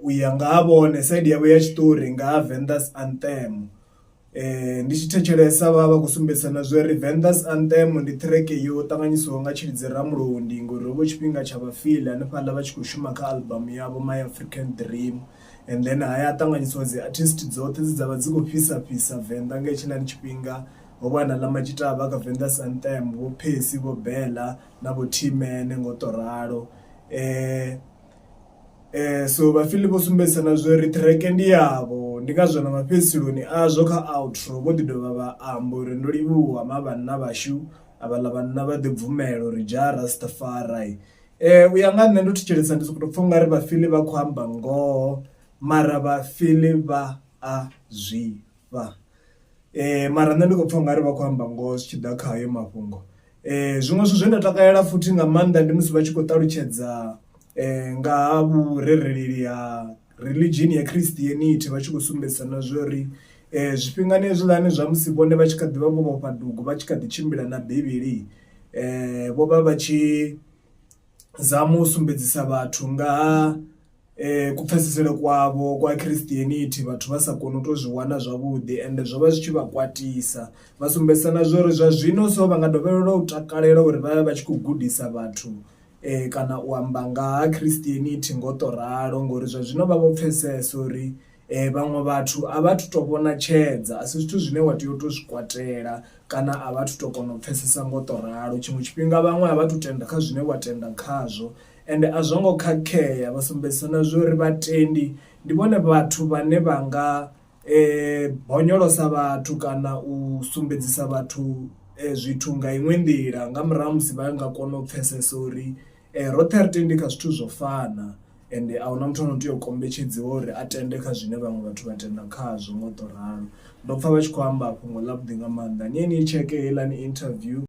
u ya nga ha vhone side yavho ya tshiṱori nga ha Vendas Anthem. Ndi tshi thetshelesa vha khou sumbedzisa na zwo ri Vendas Anthem ndi track yo ṱanganyisiwaho nga Tshilidzi Ramulondi ngori hovho tshifhinga tsha vhafili hanefhaḽa vha tshi khou shuma kha album yavho My African Dream, and then haya ṱanganyisiwa dzi artist dzoṱhe dzi dzavha dzi khou fhisa Venḓa nga hetshiḽani tshifhinga. Ho vha na ḽa Matshitavha kha Vendas Anthem, vho Phesi, vho Bella na vho T-Man ngo to ralo. So vhafili vho sumbedzisa na zwo ri track ndi yavho, ndi ngazwo na mafhedziseloni azwo kha outro vho ḓi dovha vha amba uri ndo livhuwa vhanna vhashu avhaḽa vhanna vha ḓi bvumela uri ja Rastafari. U ya nga nṋe ndo thetshelesa ndi sokou pfha ungari vhafili vha khou amba ngoho mara vhafili vha a zwifha. Mara nṋe ndi khou pfha ungari vha khou amba ngoho zwi tshi ḓa kha hayo mafhungo. Zwiṅwe zwithu zwe nda takalela futhi nga maanḓa ndi musi vha tshi khou ṱalutshedza nga ha vhurereli ha religion ya Christianity, vha tshi khou sumbedzisa na zwo ri zwifhingani hezwiḽani zwa musi vhone vha tshi kha ḓivha vho vhofha dugu vha tshi kha ḓi tshimbila na Bivhili, vho vha vha tshi zama u sumbedzisa vhathu nga ha kupfhesesele kwavho kwa Christianity, vhathu vha sa koni u to zwi wana zwavhuḓi, ende zwo vha zwi tshi vha kwatisa. Vha sumbedzisa na zwo ri zwa zwino so vha nga dovhelela u takalela uri vha vhe vha tshi khou gudisa vhathu kana u amba nga ha Christianity ngo to ralo, ngori zwa zwino vha vho pfhesesa uri vhaṅwe vhathu a vha thu to vhona tshedza, a si zwithu zwine wa tea u to zwi kwatela kana a vha thu to kona u pfhesesa ngo to ralo. Tshiṅwe tshifhinga vhaṅwe a vha thu tenda kha zwine wa tenda khazwo, ende a zwo ngo khakhea. Vha sumbedzisa na zwo ri vhatendi ndi vhone vhathu vhane vha nga bonyolosa vhathu kana u sumbedzisa vhathu zwithu nga iṅwe nḓila nga murahu musi vha nga kona u pfhesesa uri roṱhe ri tendi kha zwithu zwo fana, ende ahuna muthu ano tea u kombetshedziwa uri a tende kha zwine vhaṅwe vhathu vha tenda khazwo ngo to ralo. Ndo pfha vha tshi khou amba fhungo ḽa vhuḓi nga maanḓa. Ni ye ni tsheke heiḽani interview.